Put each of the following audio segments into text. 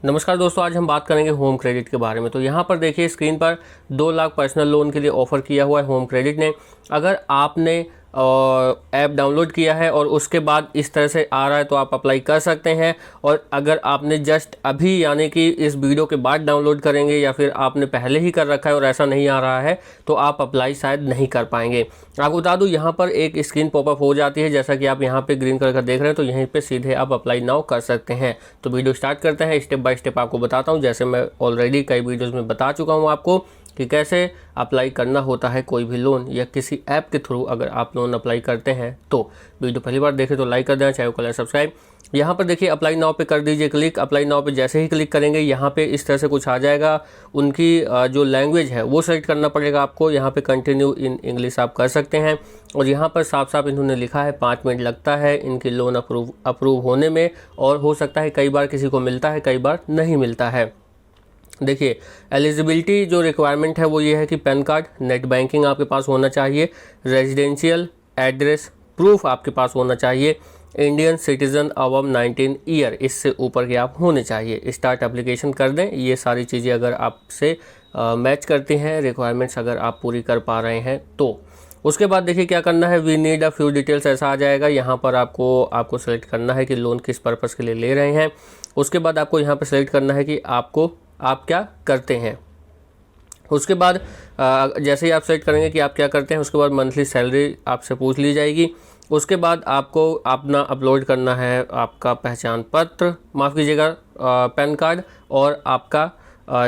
नमस्कार दोस्तों, आज हम बात करेंगे होम क्रेडिट के बारे में। तो यहाँ पर देखिए स्क्रीन पर 2 लाख पर्सनल लोन के लिए ऑफ़र किया हुआ है होम क्रेडिट ने। अगर आपने ऐप डाउनलोड किया है और उसके बाद इस तरह से आ रहा है तो आप अप्लाई कर सकते हैं। और अगर आपने जस्ट अभी यानी कि इस वीडियो के बाद डाउनलोड करेंगे या फिर आपने पहले ही कर रखा है और ऐसा नहीं आ रहा है तो आप अप्लाई शायद नहीं कर पाएंगे। आपको बता दूं, यहाँ पर एक स्क्रीन पॉपअप हो जाती है, जैसा कि आप यहाँ पे ग्रीन कलर का देख रहे हैं। तो यहीं पे सीधे आप अप्लाई नाउ कर सकते हैं। तो वीडियो स्टार्ट करते हैं, स्टेप बाय स्टेप आपको बताता हूँ। जैसे मैं ऑलरेडी कई वीडियोज़ में बता चुका हूँ आपको कि कैसे अप्लाई करना होता है कोई भी लोन या किसी ऐप के थ्रू अगर आप लोन अप्लाई करते हैं। तो वीडियो पहली बार देखें तो लाइक कर देना, चैनल को सब्सक्राइब। यहाँ पर देखिए अप्लाई नाउ पे कर दीजिए क्लिक। अप्लाई नाउ पे जैसे ही क्लिक करेंगे यहाँ पे इस तरह से कुछ आ जाएगा। उनकी जो लैंग्वेज है वो सेलेक्ट करना पड़ेगा आपको। यहाँ पे कंटिन्यू इन इंग्लिश आप कर सकते हैं। और यहाँ पर साफ साफ इन्होंने लिखा है 5 मिनट लगता है इनकी लोन अप्रूव होने में। और हो सकता है कई बार किसी को मिलता है, कई बार नहीं मिलता है। देखिए एलिजिबिलिटी जो रिक्वायरमेंट है वो ये है कि पैन कार्ड, नेट बैंकिंग आपके पास होना चाहिए, रेजिडेंशियल एड्रेस प्रूफ आपके पास होना चाहिए, इंडियन सिटीज़न अबव 19 ईयर, इससे ऊपर के आप होने चाहिए। स्टार्ट एप्लीकेशन कर दें। ये सारी चीज़ें अगर आपसे मैच करती हैं, रिक्वायरमेंट्स अगर आप पूरी कर पा रहे हैं तो उसके बाद देखिए क्या करना है। We need a few details ऐसा आ जाएगा। यहाँ पर आपको सेलेक्ट करना है कि लोन किस पर्पज़ के लिए ले रहे हैं। उसके बाद आपको यहाँ पर सेलेक्ट करना है कि आप क्या करते हैं। उसके बाद जैसे ही आप सेलेक्ट करेंगे कि आप क्या करते हैं, उसके बाद मंथली सैलरी आपसे पूछ ली जाएगी। उसके बाद आपको अपना अपलोड करना है आपका पहचान पत्र, माफ़ कीजिएगा पैन कार्ड, और आपका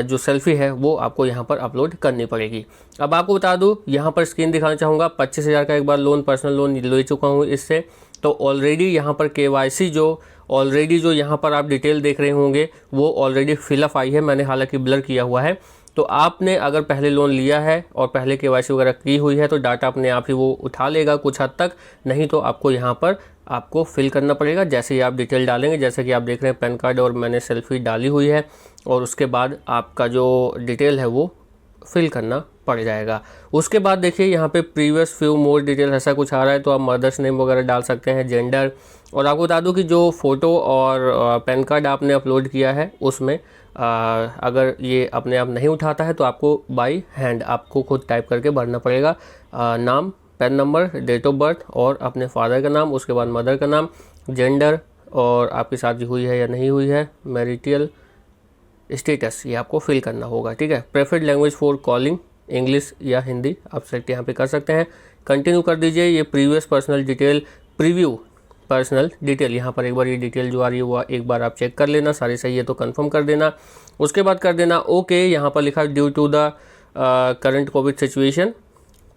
जो सेल्फी है वो आपको यहाँ पर अपलोड करनी पड़ेगी। अब आपको बता दूँ, यहाँ पर स्क्रीन दिखाना चाहूँगा। 25,000 का एक बार लोन, पर्सनल लोन ले चुका हूँ इससे। तो ऑलरेडी यहाँ पर KYC जो यहाँ पर आप डिटेल देख रहे होंगे वो ऑलरेडी फिलअप आई है। मैंने हालांकि ब्लर किया हुआ है। तो आपने अगर पहले लोन लिया है और पहले KYC वगैरह की हुई है तो डाटा अपने आप ही वो उठा लेगा कुछ हद तक। नहीं तो आपको यहाँ पर आपको फिल करना पड़ेगा जैसे ही आप डिटेल डालेंगे। जैसे कि आप देख रहे हैं पैन कार्ड और मैंने सेल्फी डाली हुई है, और उसके बाद आपका जो डिटेल है वो फिल करना पड़ जाएगा। उसके बाद देखिए यहाँ पे प्रीवियस फ्यू मोर डिटेल ऐसा कुछ आ रहा है, तो आप मदर्स नेम वगैरह डाल सकते हैं, जेंडर। और आपको बता दूं कि जो फ़ोटो और पैन कार्ड आपने अपलोड किया है उसमें अगर ये अपने आप नहीं उठाता है तो आपको बाय हैंड आपको खुद टाइप करके भरना पड़ेगा। नाम, PAN number, date of birth और अपने फादर का नाम, उसके बाद मदर का नाम, जेंडर और आपकी शादी हुई है या नहीं हुई है, मैरिटल स्टेटस, ये आपको फिल करना होगा। ठीक है। Preferred language for calling, English या हिंदी आप सेलेक्ट यहाँ पे कर सकते हैं। कंटिन्यू कर दीजिए। ये previous personal detail, preview personal detail, यहाँ पर एक बार ये डिटेल जो आ रही है वो एक बार आप चेक कर लेना, सारी सही है तो कंफर्म कर देना। उसके बाद कर देना ओके। यहाँ पर लिखा due to the current covid situation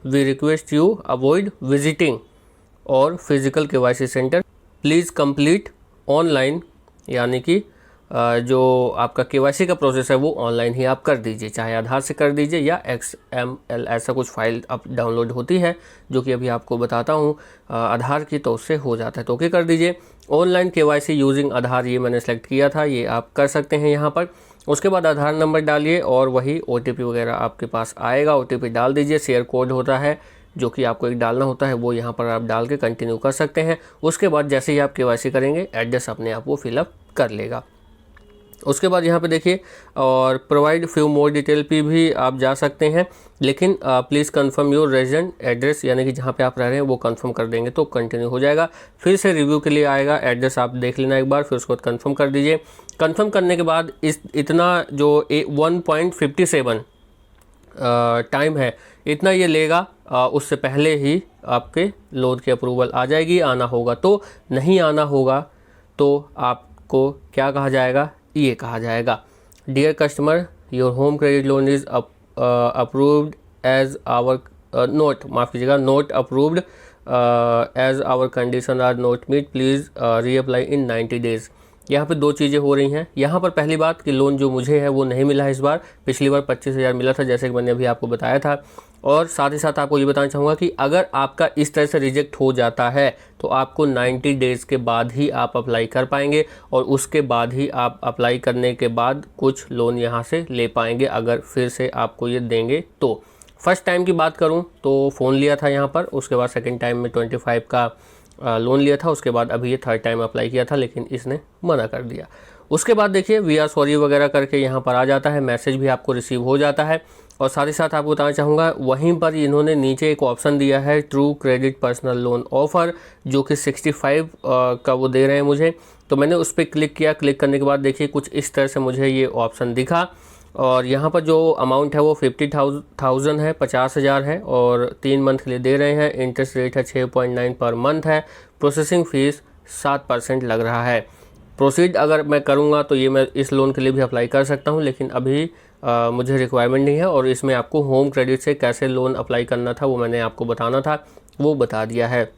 we request you avoid visiting और physical KYC centre, please complete online, यानी कि जो आपका KYC का प्रोसेस है वो ऑनलाइन ही आप कर दीजिए, चाहे आधार से कर दीजिए या XML ऐसा कुछ फाइल अब डाउनलोड होती है जो कि अभी आपको बताता हूँ आधार की, तो उससे हो जाता है। तो ओके कर दीजिए। ऑनलाइन KYC यूजिंग आधार, ये मैंने सेलेक्ट किया था, ये आप कर सकते हैं यहाँ पर। उसके बाद आधार नंबर डालिए और वही OTP वगैरह आपके पास आएगा, OTP डाल दीजिए। शेयर कोड होता है जो कि आपको एक डालना होता है, वो यहाँ पर आप डाल के कंटिन्यू कर सकते हैं। उसके बाद जैसे ही आप KYC करेंगे एड्रेस अपने आप वो फिलअप कर लेगा। उसके बाद यहाँ पे देखिए और प्रोवाइड फ्यू मोर डिटेल पे भी आप जा सकते हैं, लेकिन please confirm your resident address, यानी कि जहाँ पे आप रह रहे हैं वो कंफर्म कर देंगे तो कंटिन्यू हो जाएगा। फिर से रिव्यू के लिए आएगा, एड्रेस आप देख लेना एक बार, फिर उसको कंफर्म कर दीजिए। कंफर्म करने के बाद इतना जो 1.57 टाइम है इतना ये लेगा। उससे पहले ही आपके लोन की अप्रूवल आ जाएगी। आना होगा तो, नहीं आना होगा तो आपको क्या कहा जाएगा, ये कहा जाएगा dear customer your home credit loan is approved as our माफ़ कीजिएगा not approved as our condition are not meet, please reapply in 90 days. यहाँ पे 2 चीज़ें हो रही हैं। यहाँ पर पहली बात कि लोन जो मुझे है वो नहीं मिला है इस बार, पिछली बार 25,000 मिला था जैसे कि मैंने अभी आपको बताया था। और साथ ही साथ आपको ये बताना चाहूँगा कि अगर आपका इस तरह से रिजेक्ट हो जाता है तो आपको 90 डेज़ के बाद ही आप अप्लाई कर पाएंगे, और उसके बाद ही आप अप्लाई करने के बाद कुछ लोन यहाँ से ले पाएंगे अगर फिर से आपको ये देंगे तो। फर्स्ट टाइम की बात करूँ तो फ़ोन लिया था यहाँ पर, उसके बाद सेकेंड टाइम में 25 का लोन लिया था, उसके बाद अभी ये 3rd टाइम अप्लाई किया था लेकिन इसने मना कर दिया। उसके बाद देखिए वी आर सॉरी वगैरह करके यहाँ पर आ जाता है, मैसेज भी आपको रिसीव हो जाता है। और साथ ही साथ आपको बताना चाहूँगा वहीं पर इन्होंने नीचे एक ऑप्शन दिया है true credit personal loan offer, जो कि 65 का वो दे रहे हैं मुझे। तो मैंने उस पर क्लिक किया। क्लिक करने के बाद देखिए कुछ इस तरह से मुझे ये ऑप्शन दिखा और यहाँ पर जो अमाउंट है वो 50,000 है, 50,000 है और 3 मंथ के लिए दे रहे हैं। इंटरेस्ट रेट है 6.9 पर मंथ है। प्रोसेसिंग फ़ीस 7% लग रहा है। प्रोसीड अगर मैं करूँगा तो ये मैं इस लोन के लिए भी अप्लाई कर सकता हूँ, लेकिन अभी मुझे रिक्वायरमेंट नहीं है। और इसमें आपको होम क्रेडिट से कैसे लोन अप्लाई करना था वो मैंने आपको बताना था, वो बता दिया है।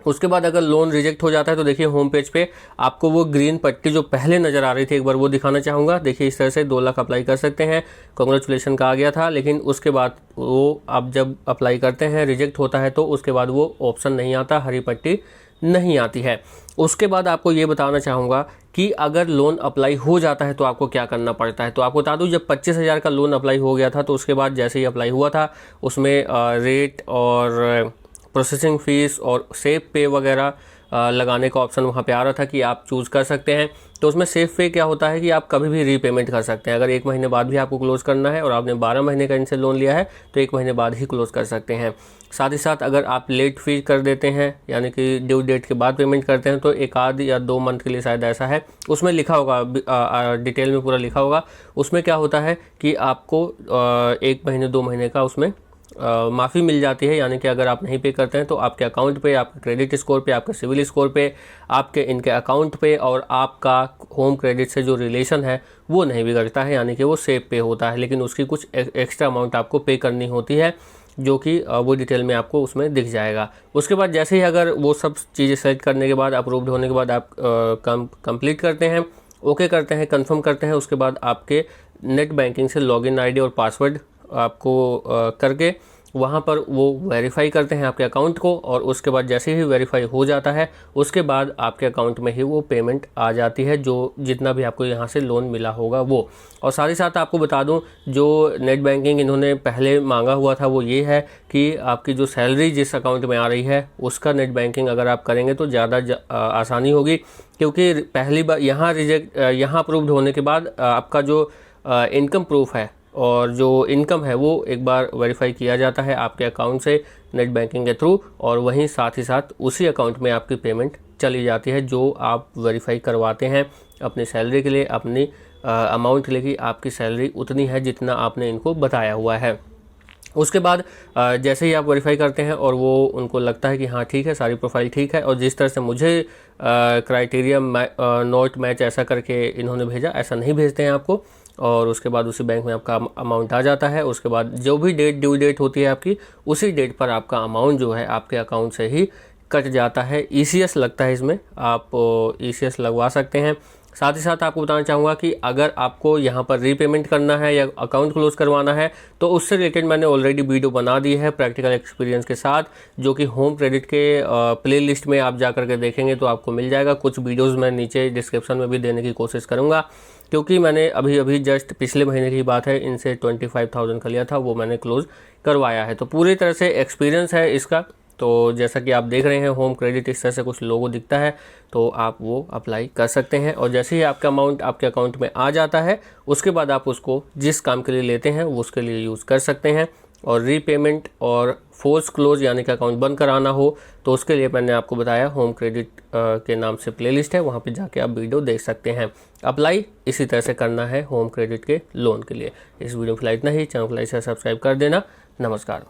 उसके बाद अगर लोन रिजेक्ट हो जाता है तो देखिए होम पेज पे आपको वो ग्रीन पट्टी जो पहले नज़र आ रही थी एक बार वो दिखाना चाहूँगा। देखिए इस तरह से 2 लाख अप्लाई कर सकते हैं, कांग्रेचुलेशन का आ गया था। लेकिन उसके बाद वो आप जब अप्लाई करते हैं रिजेक्ट होता है तो उसके बाद वो ऑप्शन नहीं आता, हरी पट्टी नहीं आती है। उसके बाद आपको ये बताना चाहूँगा कि अगर लोन अप्लाई हो जाता है तो आपको क्या करना पड़ता है। तो आपको बता दूँ जब 25,000 का लोन अप्लाई हो गया था तो उसके बाद जैसे ही अप्लाई हुआ था उसमें रेट और प्रोसेसिंग फ़ीस और सेफ पे वगैरह लगाने का ऑप्शन वहाँ पे आ रहा था कि आप चूज़ कर सकते हैं। तो उसमें सेफ पे क्या होता है कि आप कभी भी रीपेमेंट कर सकते हैं। अगर 1 महीने बाद भी आपको क्लोज़ करना है और आपने 12 महीने का इनसे लोन लिया है तो 1 महीने बाद ही क्लोज़ कर सकते हैं। साथ ही साथ अगर आप लेट फी कर देते हैं यानी कि ड्यू डेट के बाद पेमेंट करते हैं तो 1 आध या 2 मंथ के लिए शायद ऐसा है, उसमें लिखा होगा डिटेल में पूरा लिखा होगा। उसमें क्या होता है कि आपको 1 महीने 2 महीने का उसमें माफ़ी मिल जाती है। यानी कि अगर आप नहीं पे करते हैं तो आपके अकाउंट पे, आपके क्रेडिट स्कोर पे, आपके सिविल स्कोर पे, आपके इनके अकाउंट पे और आपका होम क्रेडिट से जो रिलेशन है वो नहीं बिगड़ता है, यानी कि वो सेफ पे होता है। लेकिन उसकी कुछ एक्स्ट्रा अमाउंट आपको पे करनी होती है जो कि वो डिटेल में आपको उसमें दिख जाएगा। उसके बाद जैसे ही अगर वो सब चीज़ें सेलेक्ट करने के बाद, अप्रूव्ड होने के बाद आप कंप्लीट करते हैं, ओके करते हैं, कंफर्म करते हैं, उसके बाद आपके नेट बैंकिंग से लॉगिन आईडी और पासवर्ड आपको करके वहाँ पर वो वेरीफाई करते हैं आपके अकाउंट को। और उसके बाद जैसे ही वेरीफाई हो जाता है उसके बाद आपके अकाउंट में ही वो पेमेंट आ जाती है, जो जितना भी आपको यहाँ से लोन मिला होगा वो। और साथ ही साथ आपको बता दूँ जो नेट बैंकिंग इन्होंने पहले मांगा हुआ था वो ये है कि आपकी जो सैलरी जिस अकाउंट में आ रही है उसका नेट बैंकिंग अगर आप करेंगे तो ज़्यादा आसानी होगी, क्योंकि पहली बार यहाँ अप्रूव्ड होने के बाद आपका जो इनकम प्रूफ है और जो इनकम है वो एक बार वेरीफाई किया जाता है आपके अकाउंट से नेट बैंकिंग के थ्रू, और वहीं साथ ही साथ उसी अकाउंट में आपकी पेमेंट चली जाती है जो आप वेरीफाई करवाते हैं अपनी सैलरी के लिए, अपनी अमाउंट के लिए कि आपकी सैलरी उतनी है जितना आपने इनको बताया हुआ है। उसके बाद जैसे ही आप वेरीफाई करते हैं और वो उनको लगता है कि हाँ ठीक है, सारी प्रोफाइल ठीक है और जिस तरह से मुझे क्राइटेरिया नॉट मैच ऐसा करके इन्होंने भेजा, ऐसा नहीं भेजते हैं आपको। और उसके बाद उसी बैंक में आपका अमाउंट आ जाता है। उसके बाद जो भी ड्यू डेट होती है आपकी, उसी डेट पर आपका अमाउंट जो है आपके अकाउंट से ही कट जाता है। ECS लगता है इसमें, आप ECS लगवा सकते हैं। साथ ही साथ आपको बताना चाहूँगा कि अगर आपको यहाँ पर रीपेमेंट करना है या अकाउंट क्लोज करवाना है तो उससे रिलेटेड मैंने ऑलरेडी वीडियो बना दी है प्रैक्टिकल एक्सपीरियंस के साथ, जो कि होम क्रेडिट के प्लेलिस्ट में आप जा करके देखेंगे तो आपको मिल जाएगा। कुछ वीडियोज़ मैं नीचे डिस्क्रिप्शन में भी देने की कोशिश करूँगा, क्योंकि मैंने अभी जस्ट पिछले महीने की बात है, इनसे 25,000 का लिया था, वो मैंने क्लोज करवाया है। तो पूरी तरह से एक्सपीरियंस है इसका। तो जैसा कि आप देख रहे हैं होम क्रेडिट इस तरह से कुछ लोगो दिखता है, तो आप वो अप्लाई कर सकते हैं। और जैसे ही आपका अमाउंट आपके अकाउंट में आ जाता है उसके बाद आप उसको जिस काम के लिए लेते हैं वो उसके लिए यूज़ कर सकते हैं। और रीपेमेंट और फोर्स क्लोज यानी कि अकाउंट बंद कराना हो तो उसके लिए मैंने आपको बताया होम क्रेडिट के नाम से प्लेलिस्ट है, वहाँ पे जाके आप वीडियो देख सकते हैं। अप्लाई इसी तरह से करना है होम क्रेडिट के लोन के लिए। इस वीडियो में फिलहाल इतना ही। चैनल को लाइक से सब्सक्राइब कर देना। नमस्कार।